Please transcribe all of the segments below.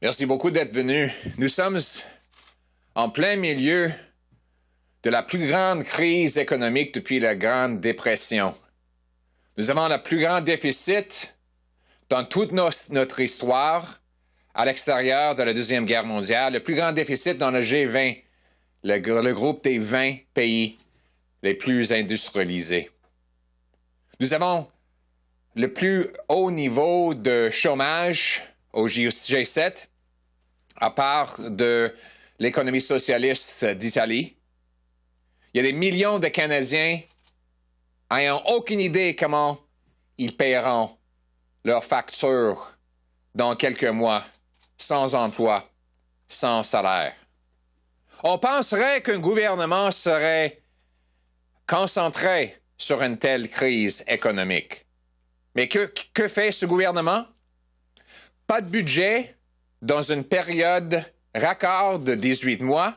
Merci beaucoup d'être venu. Nous sommes en plein milieu de la plus grande crise économique depuis la Grande Dépression. Nous avons le plus grand déficit dans toute notre histoire à l'extérieur de la Deuxième Guerre mondiale, le plus grand déficit dans le G20, le groupe des 20 pays les plus industrialisés. Nous avons le plus haut niveau de chômage au G7, à part de l'économie socialiste d'Italie. Il y a des millions de Canadiens ayant aucune idée comment ils paieront leurs factures dans quelques mois, sans emploi, sans salaire. On penserait qu'un gouvernement serait concentré sur une telle crise économique. Mais que fait ce gouvernement? Pas de budget dans une période raccord de 18 mois,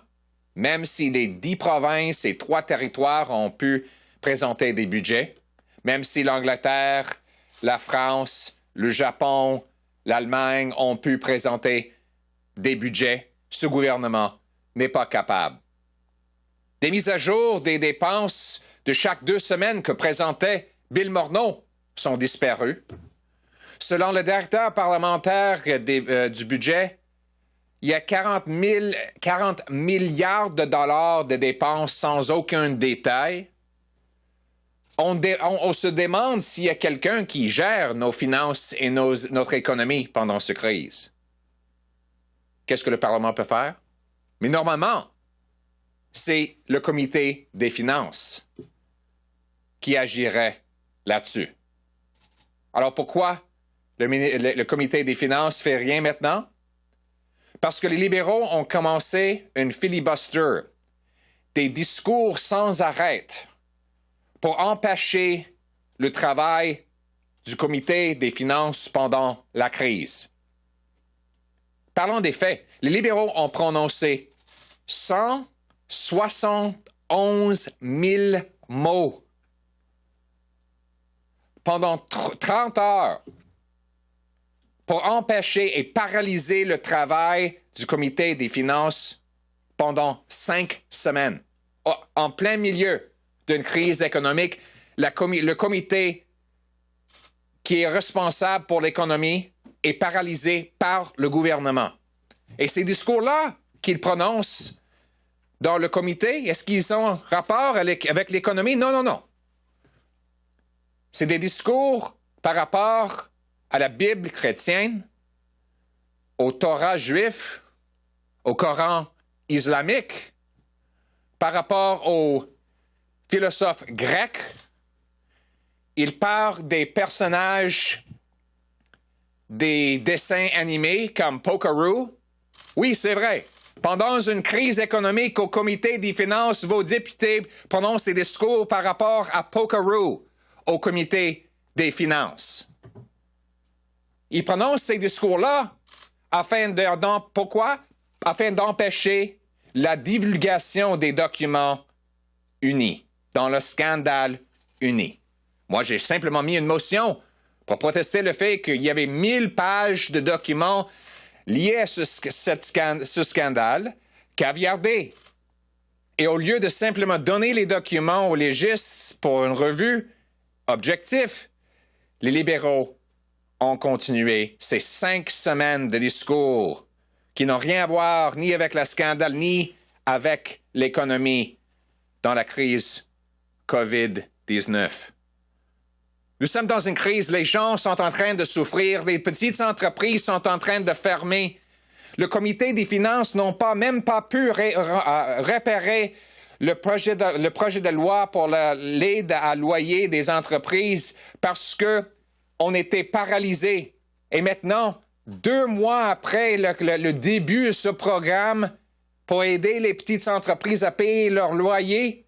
même si les 10 provinces et 3 territoires ont pu présenter des budgets, même si l'Angleterre, la France, le Japon, l'Allemagne ont pu présenter des budgets, ce gouvernement n'est pas capable. Des mises à jour des dépenses de chaque 2 semaines que présentait Bill Morneau sont disparues. Selon le directeur parlementaire du budget, il y a 40 milliards de dollars de dépenses sans aucun détail. On se demande s'il y a quelqu'un qui gère nos finances et notre économie pendant cette crise. Qu'est-ce que le Parlement peut faire? Mais normalement, c'est le comité des finances qui agirait là-dessus. Alors pourquoi le comité des finances ne fait rien maintenant? Parce que les libéraux ont commencé une filibustered, des discours sans arrêt pour empêcher le travail du comité des finances pendant la crise. Parlons des faits. Les libéraux ont prononcé 171 000 mots pendant 30 heures pour empêcher et paralyser le travail du comité des finances pendant 5 semaines. En plein milieu d'une crise économique, le comité qui est responsable pour l'économie est paralysé par le gouvernement. Et ces discours-là qu'ils prononcent dans le comité, est-ce qu'ils ont rapport avec l'économie? Non, non, non. C'est des discours par rapport à la Bible chrétienne, au Torah juif, au Coran islamique, par rapport aux philosophes grecs. Il parle des personnages des dessins animés comme Pokeroo. Oui, c'est vrai. Pendant une crise économique au comité des finances, vos députés prononcent des discours par rapport à Pokeroo au comité des finances. Ils prononcent ces discours-là pourquoi? Afin d'empêcher la divulgation des documents unis, dans le scandale uni. Moi, j'ai simplement mis une motion pour protester le fait qu'il y avait 1000 pages de documents liés à ce scandale caviardé. Et au lieu de simplement donner les documents aux légistes pour une revue objective, les libéraux ont continué ces 5 semaines de discours qui n'ont rien à voir ni avec le scandale, ni avec l'économie dans la crise COVID-19. Nous sommes dans une crise, les gens sont en train de souffrir, les petites entreprises sont en train de fermer. Le comité des finances n'a même pas pu repérer le projet de loi pour l'aide à loyer des entreprises parce qu'on était paralysés. Et maintenant, 2 mois après le début de ce programme pour aider les petites entreprises à payer leur loyer,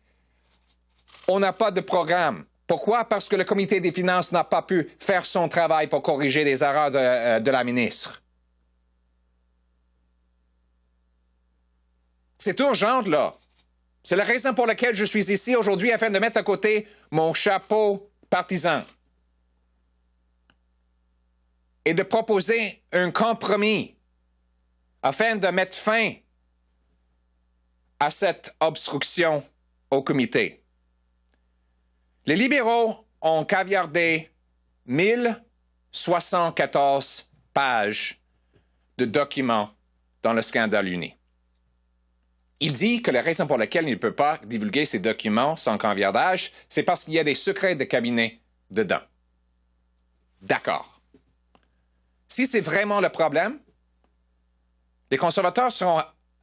on n'a pas de programme. Pourquoi? Parce que le comité des finances n'a pas pu faire son travail pour corriger les erreurs de la ministre. C'est urgent, là. C'est la raison pour laquelle je suis ici aujourd'hui afin de mettre à côté mon chapeau partisan et de proposer un compromis afin de mettre fin à cette obstruction au comité. Les libéraux ont caviardé 1074 pages de documents dans le scandale uni. Il dit que la raison pour laquelle il ne peut pas divulguer ces documents sans caviardage, c'est parce qu'il y a des secrets de cabinet dedans. D'accord. Si c'est vraiment le problème, les conservateurs seront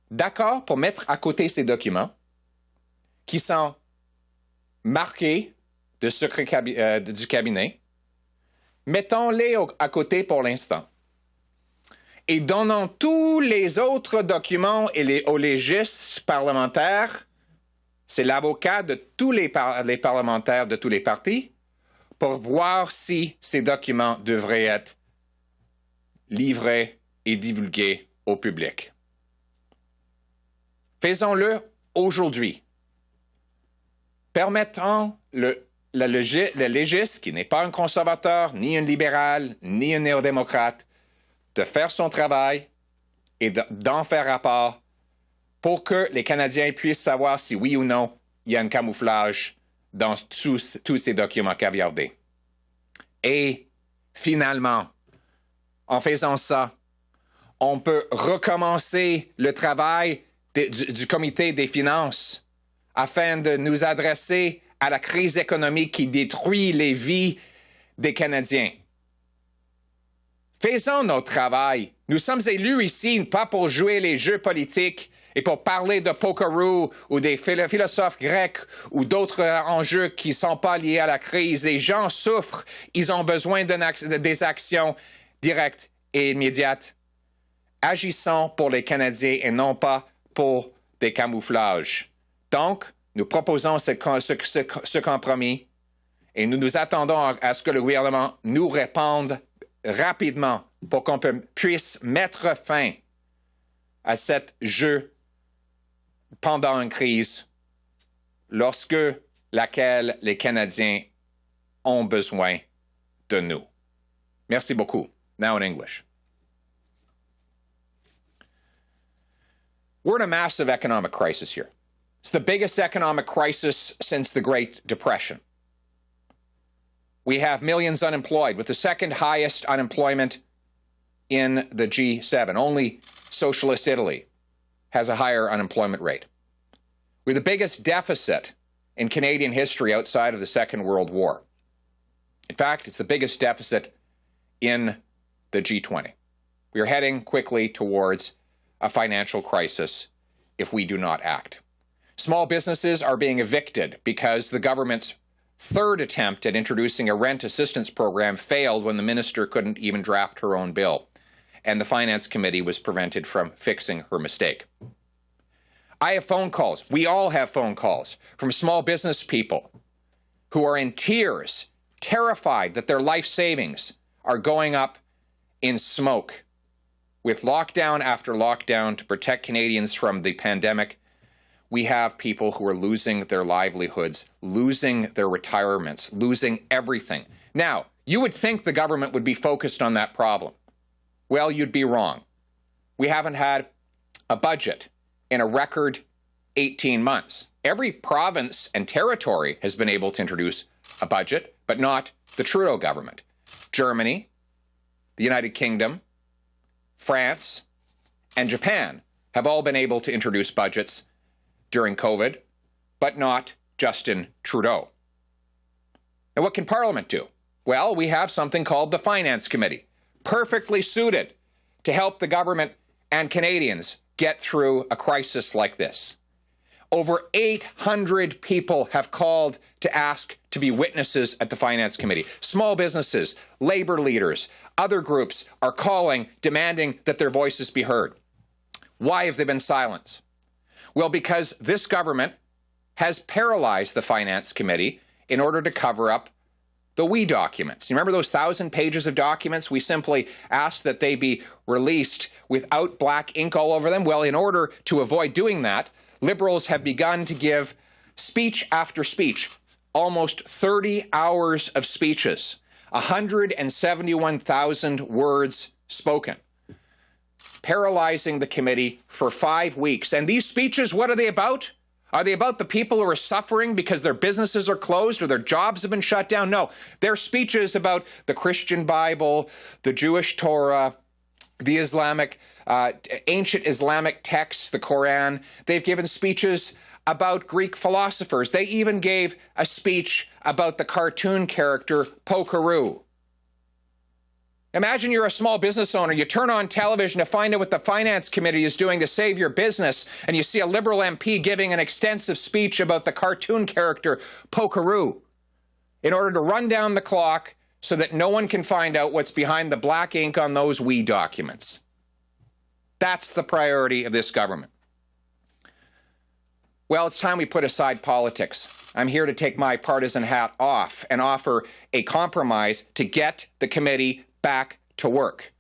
d'accord pour mettre à côté ces documents qui sont marqués de secret du cabinet. Mettons-les à côté pour l'instant. Et donnons tous les autres documents aux légistes parlementaires, c'est l'avocat de tous les parlementaires de tous les partis, pour voir si ces documents devraient être livrés et divulgués au public. Faisons-le aujourd'hui. Permettons le légiste, qui n'est pas un conservateur, ni un libéral, ni un néo-démocrate, de faire son travail et d'en faire rapport pour que les Canadiens puissent savoir si oui ou non il y a un camouflage dans tous ces documents caviardés. Et finalement, en faisant ça, on peut recommencer le travail du comité des finances afin de nous adresser à la crise économique qui détruit les vies des Canadiens. Faisons notre travail. Nous sommes élus ici, pas pour jouer les jeux politiques et pour parler de Pokeroo ou des philosophes grecs ou d'autres enjeux qui ne sont pas liés à la crise. Les gens souffrent. Ils ont besoin des actions directes et immédiates. Agissons pour les Canadiens et non pas pour des camouflages. Donc, nous proposons ce compromis et nous nous attendons à ce que le gouvernement nous réponde rapidement pour qu'on puisse mettre fin à cet jeu pendant une crise lorsque laquelle les Canadiens ont besoin de nous. Merci beaucoup. Now in English. We're in a massive economic crisis here. It's the biggest economic crisis since the Great Depression. We have millions unemployed, with the second highest unemployment in the G7. Only socialist Italy has a higher unemployment rate. We have the biggest deficit in Canadian history outside of the Second World War. In fact, it's the biggest deficit in the G20. We are heading quickly towards a financial crisis if we do not act. Small businesses are being evicted because the government's third attempt at introducing a rent assistance program failed when the minister couldn't even draft her own bill, and the Finance Committee was prevented from fixing her mistake. I have phone calls, we all have phone calls, from small business people who are in tears, terrified that their life savings are going up in smoke. With lockdown after lockdown to protect Canadians from the pandemic, we have people who are losing their livelihoods, losing their retirements, losing everything. Now, you would think the government would be focused on that problem. Well, you'd be wrong. We haven't had a budget in a record 18 months. Every province and territory has been able to introduce a budget, but not the Trudeau government. Germany, the United Kingdom, France, and Japan have all been able to introduce budgets during COVID, but not Justin Trudeau. Now, what can Parliament do? Well, we have something called the Finance Committee, perfectly suited to help the government and Canadians get through a crisis like this. Over 800 people have called to ask to be witnesses at the Finance Committee. Small businesses, labor leaders, other groups are calling, demanding that their voices be heard. Why have they been silenced? Well, because this government has paralyzed the Finance Committee in order to cover up the we documents. You remember those 1,000 pages of documents? We simply asked that they be released without black ink all over them. Well, in order to avoid doing that, Liberals have begun to give speech after speech, almost 30 hours of speeches, 171,000 words spoken. paralyzing the committee for 5 weeks. And these speeches, what are they about? Are they about the people who are suffering because their businesses are closed or their jobs have been shut down? No, they're speeches about the Christian Bible, the Jewish Torah, the ancient Islamic texts, the Quran. They've given speeches about Greek philosophers. They even gave a speech about the cartoon character Pokeroo. Imagine you're a small business owner. You turn on television to find out what the Finance Committee is doing to save your business, and you see a Liberal MP giving an extensive speech about the cartoon character Pokeroo in order to run down the clock so that no one can find out what's behind the black ink on those wee documents. That's the priority of this government. Well, it's time we put aside politics. I'm here to take my partisan hat off and offer a compromise to get the committee back to work.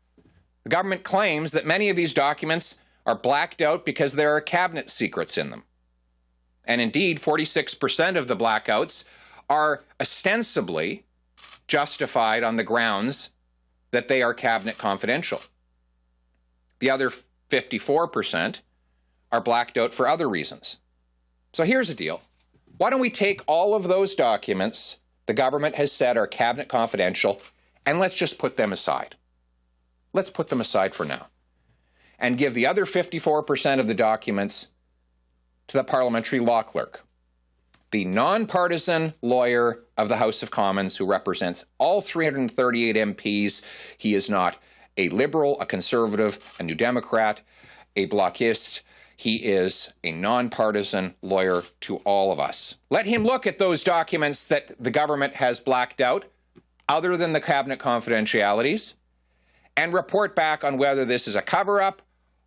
The government claims that many of these documents are blacked out because there are cabinet secrets in them. And indeed, 46% of the blackouts are ostensibly justified on the grounds that they are cabinet confidential. The other 54% are blacked out for other reasons. So here's the deal. Why don't we take all of those documents the government has said are cabinet confidential, and let's just put them aside. Let's put them aside for now. And give the other 54% of the documents to the parliamentary law clerk, the nonpartisan lawyer of the House of Commons who represents all 338 MPs. He is not a Liberal, a Conservative, a New Democrat, a Blockist. He is a nonpartisan lawyer to all of us. Let him look at those documents that the government has blacked out, other than the cabinet confidentialities, and report back on whether this is a cover-up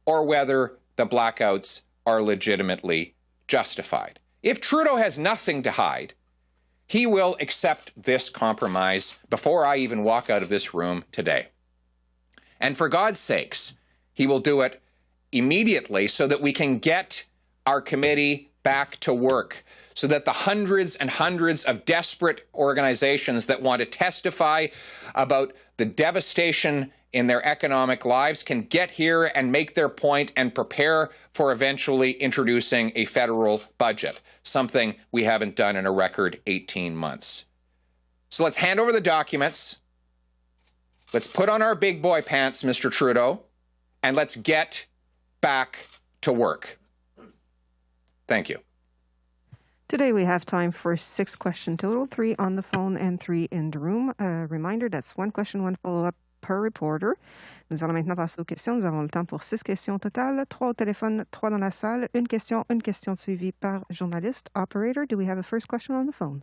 or whether the blackouts are legitimately justified. If Trudeau has nothing to hide, he will accept this compromise before I even walk out of this room today. And for God's sakes, he will do it immediately so that we can get our committee back to work, so that the hundreds and hundreds of desperate organizations that want to testify about the devastation in their economic lives can get here and make their point and prepare for eventually introducing a federal budget, something we haven't done in a record 18 months. So let's hand over the documents. Let's put on our big boy pants, Mr. Trudeau, and let's get back to work. Thank you. Today we have time for 6 questions total, 3 on the phone and 3 in the room. A reminder, that's 1 question, 1 follow-up per reporter. Nous allons maintenant passer aux questions. Nous avons le temps pour 6 questions totales, 3 au téléphone, 3 dans la salle, une question suivie par journaliste. Operator, do we have a first question on the phone?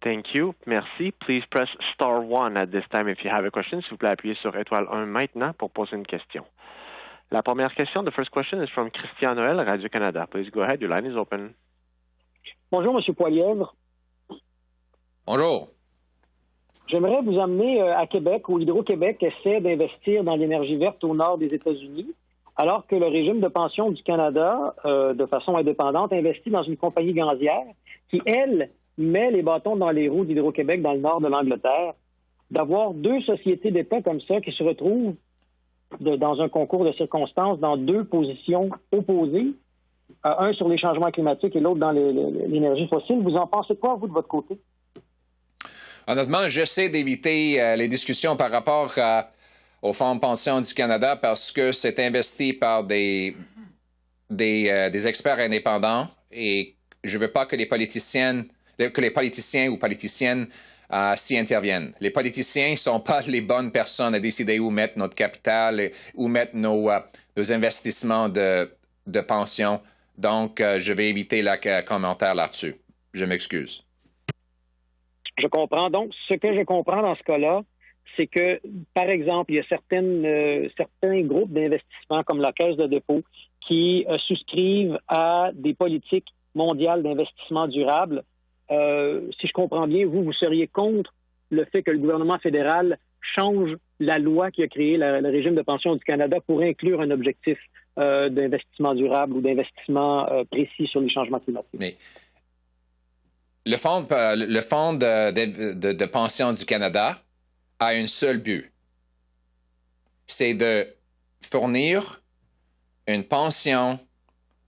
Thank you. Merci. Please press star 1 at this time if you have a question. S'il vous plaît, appuyez sur étoile 1 maintenant pour poser une question. La première question, the first question is from Christian Noël, Radio-Canada. Please go ahead. Your line is open. Bonjour, M. Poilievre. Bonjour. J'aimerais vous amener à Québec, où Hydro-Québec essaie d'investir dans l'énergie verte au nord des États-Unis, alors que le régime de pension du Canada, de façon indépendante, investit dans une compagnie gazière qui, elle, met les bâtons dans les roues d'Hydro-Québec dans le nord de l'Angleterre. D'avoir 2 sociétés d'État comme ça qui se retrouvent dans un concours de circonstances dans 2 positions opposées, un sur les changements climatiques et l'autre dans l'énergie fossile. Vous en pensez quoi, vous, de votre côté? Honnêtement, j'essaie d'éviter les discussions par rapport au Fonds de pension du Canada parce que c'est investi par des experts indépendants et je ne veux pas que les politiciens ou politiciennes s'y interviennent. Les politiciens ne sont pas les bonnes personnes à décider où mettre notre capital et où mettre nos investissements de pension. Donc, je vais éviter le commentaire là-dessus. Je m'excuse. Je comprends. Donc, ce que je comprends dans ce cas-là, c'est que, par exemple, il y a certains groupes d'investissement comme la Caisse de dépôt qui souscrivent à des politiques mondiales d'investissement durable. Si je comprends bien, vous seriez contre le fait que le gouvernement fédéral change la loi qui a créé le régime de pension du Canada pour inclure un objectif d'investissement durable ou d'investissement précis sur les changements climatiques. Mais le fonds de pension du Canada a un seul but. C'est de fournir une pension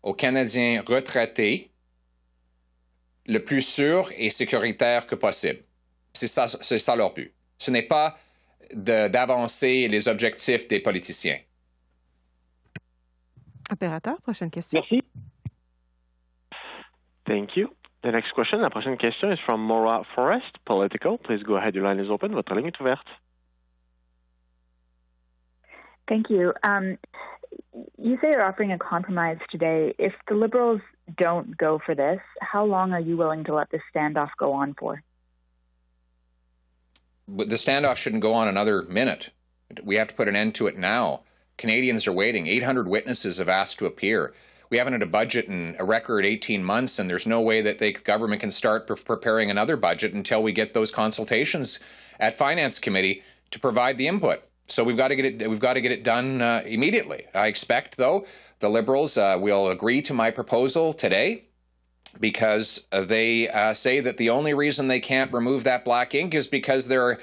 aux Canadiens retraités le plus sûr et sécuritaire que possible. C'est ça leur but. Ce n'est pas d'avancer les objectifs des politiciens. Opérateur, prochaine question. Merci. Thank you. The next question, la prochaine question is from Maura Forrest, Political. Please go ahead, your line is open. Votre ligne est ouverte. Thank you. You say you're offering a compromise today. If the Liberals don't go for this, how long are you willing to let this standoff go on for? The standoff shouldn't go on another minute. We have to put an end to it now. Canadians are waiting. 800 witnesses have asked to appear. We haven't had a budget in a record 18 months, and there's no way that the government can start preparing another budget until we get those consultations at Finance Committee to provide the input. So we've got to get it done immediately. I expect, though, the Liberals will agree to my proposal today, because they say that the only reason they can't remove that black ink is because there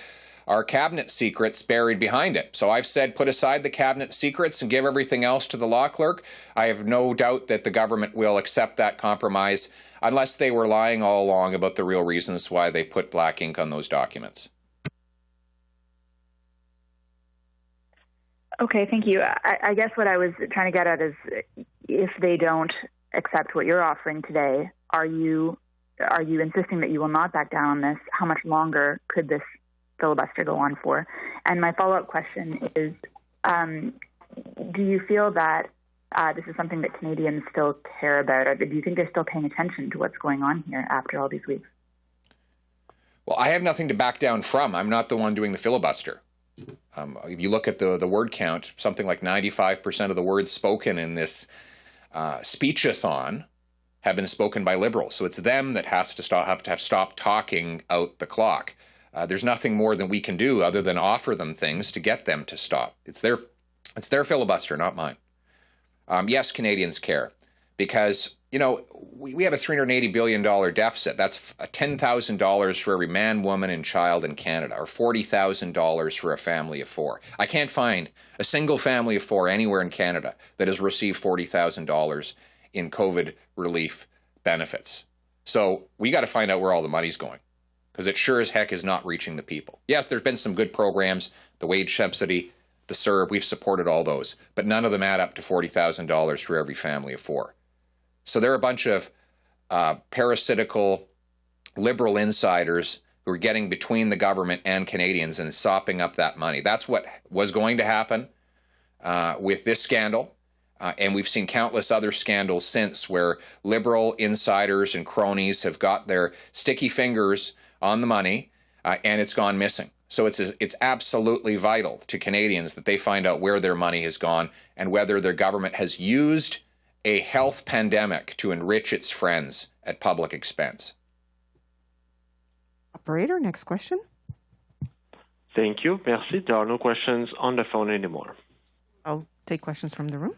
are cabinet secrets buried behind it. So I've said put aside the cabinet secrets and give everything else to the law clerk. I have no doubt that the government will accept that compromise, unless they were lying all along about the real reasons why they put black ink on those documents. Okay, thank you. I guess what I was trying to get at is, if they don't accept what you're offering today, are you insisting that you will not back down on this? How much longer could this filibuster go on for? And my follow-up question is, do you feel that this is something that Canadians still care about? Or do you think they're still paying attention to what's going on here after all these weeks? Well, I have nothing to back down from. I'm not the one doing the filibuster. If you look at the word count, something like 95% of the words spoken in this speech-a-thon have been spoken by Liberals. So it's them that have to stop talking out the clock. There's nothing more than we can do other than offer them things to get them to stop. It's their filibuster, not mine. Yes, Canadians care, because we have a $380 billion deficit. That's $10,000 for every man, woman, and child in Canada, or $40,000 for a family of four. I can't find a single family of four anywhere in Canada that has received $40,000 in COVID relief benefits. So we got to find out where all the money's going, because it sure as heck is not reaching the people. Yes, there's been some good programs, the wage subsidy, the CERB, we've supported all those, but none of them add up to $40,000 for every family of four. So there are a bunch of parasitical Liberal insiders who are getting between the government and Canadians and sopping up that money. That's what was going to happen with this scandal. And we've seen countless other scandals since, where Liberal insiders and cronies have got their sticky fingers on the money and it's gone missing. So it's absolutely vital to Canadians that they find out where their money has gone and whether their government has used a health pandemic to enrich its friends at public expense. Operator, next question. Thank you. Merci. There are no questions on the phone anymore. I'll take questions from the room.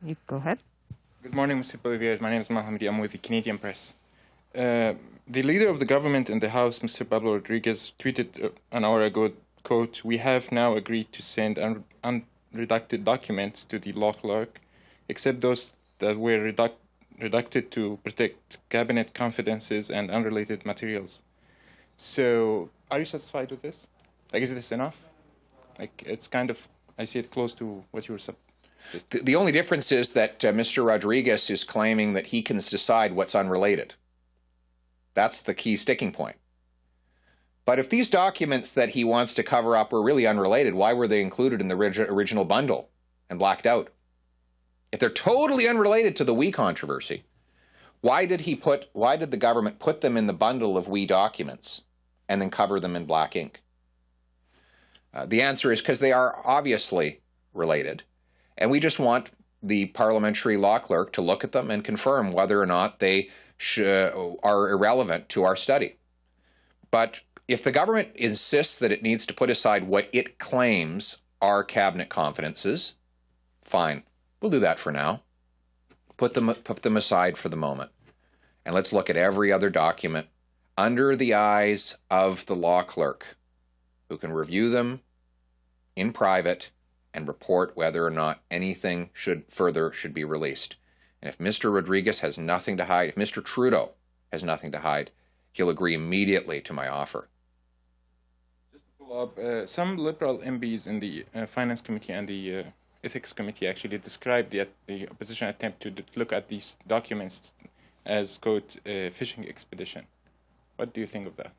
You go ahead. Good morning, Mr. Poilievre. My name is Mohamedi. I'm with the Canadian Press. The leader of the government in the House, Mr. Pablo Rodriguez, tweeted an hour ago, quote, "We have now agreed to send unredacted documents to the law clerk, except those that were redacted to protect cabinet confidences and unrelated materials." So, are you satisfied with this? Is this enough? It's kind of, I see it close to what you were saying. The only difference is that Mr. Rodriguez is claiming that he can decide what's unrelated. That's the key sticking point. But if these documents that he wants to cover up were really unrelated, why were they included in the original bundle and blacked out? If they're totally unrelated to the WE controversy, why did the government put them in the bundle of WE documents and then cover them in black ink? The answer is because they are obviously related, and we just want the parliamentary law clerk to look at them and confirm whether or not they are irrelevant to our study. But if the government insists that it needs to put aside what it claims are cabinet confidences, fine. We'll do that for now. Put them aside for the moment. And let's look at every other document under the eyes of the law clerk, who can review them in private and report whether or not anything should be released. And if Mr. Rodriguez has nothing to hide, if Mr. Trudeau has nothing to hide, he'll agree immediately to my offer. Just to follow up, some Liberal MPs in the Finance Committee and the Ethics Committee actually described the opposition attempt to look at these documents as, quote, a fishing expedition. What do you think of that?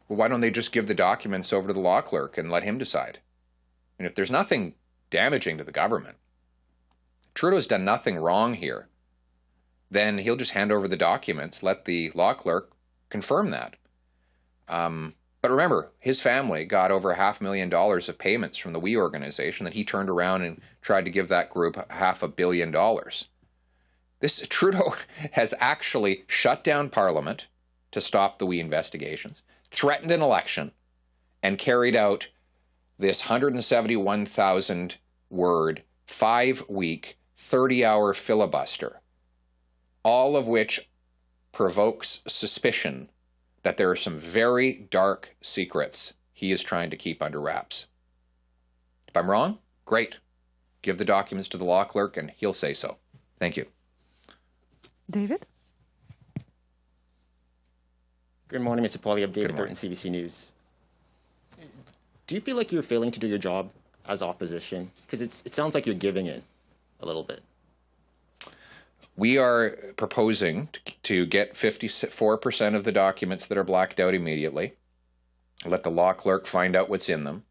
Well, why don't they just give the documents over to the law clerk and let him decide? And if there's nothing damaging to the government, Trudeau's done nothing wrong here, then he'll just hand over the documents, let the law clerk confirm that. But remember, his family got over $500,000 of payments from the We organization that he turned around and tried to give that group $500 million. Trudeau has actually shut down Parliament to stop the We investigations, threatened an election, and carried out this 171,000-word, 5-week, 30-hour filibuster, all of which provokes suspicion that there are some very dark secrets he is trying to keep under wraps. If I'm wrong, great. Give the documents to the law clerk and he'll say so. Thank you. David? Good morning, Mr. Poilievre. David Thornton, CBC News. Do you feel like you're failing to do your job as opposition? Because it sounds like you're giving in a little bit. We are proposing to get 54% of the documents that are blacked out immediately, let the law clerk find out what's in them,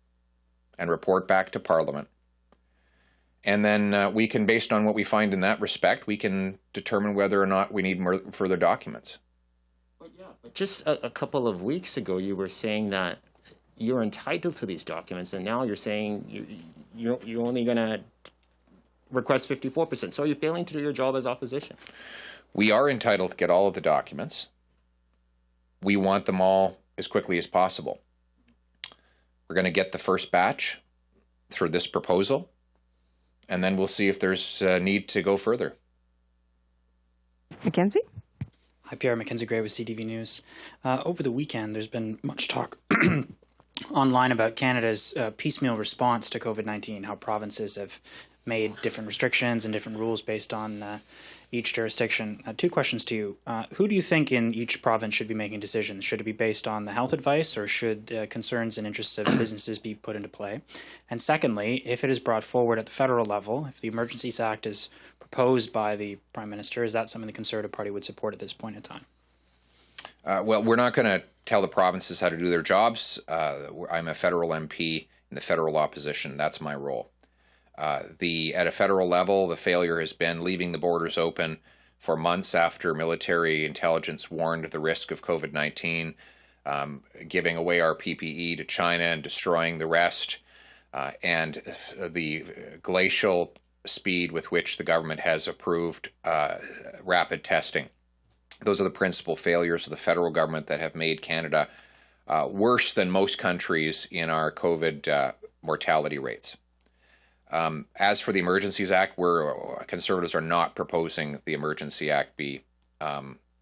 and report back to Parliament. And then we can, based on what we find in that respect, we can determine whether or not we need more further documents. But just a couple of weeks ago, you were saying that you're entitled to these documents, and now you're saying you're only going to request 54%. So are you failing to do your job as opposition? We are entitled to get all of the documents. We want them all as quickly as possible. We're going to get the first batch through this proposal, and then we'll see if there's a need to go further. Mackenzie? Hi, Pierre. Mackenzie Gray with CTV News. Over the weekend, there's been much talk online about Canada's piecemeal response to COVID-19, how provinces have made different restrictions and different rules based on each jurisdiction. Two questions to you. Who do you think in each province should be making decisions? Should it be based on the health advice, or should concerns and interests of businesses be put into play? And secondly, if it is brought forward at the federal level, if the Emergencies Act is proposed by the Prime Minister, is that something the Conservative Party would support at this point in time? Well, we're not going to tell the provinces how to do their jobs. I'm a federal MP in the federal opposition. That's my role. At a federal level, the failure has been leaving the borders open for months after military intelligence warned of the risk of COVID-19, giving away our PPE to China and destroying the rest, and the glacial speed with which the government has approved rapid testing. Those are the principal failures of the federal government that have made Canada worse than most countries in our COVID mortality rates. As for the Emergencies Act, Conservatives are not proposing the Emergency Act be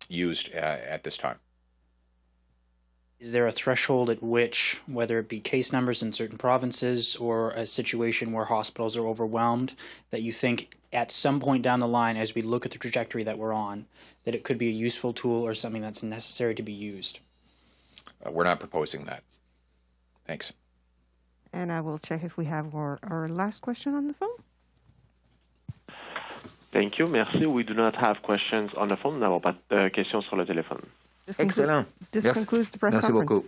used at this time. Is there a threshold at which, whether it be case numbers in certain provinces or a situation where hospitals are overwhelmed, that you think at some point down the line, as we look at the trajectory that we're on, that it could be a useful tool or something that's necessary to be used? We're not proposing that. Thanks. And I will check if we have our last question on the phone. Thank you. Merci. We do not have questions on the phone. Nous n'avons pas de questions sur le téléphone. This concludes the press conference. Beaucoup.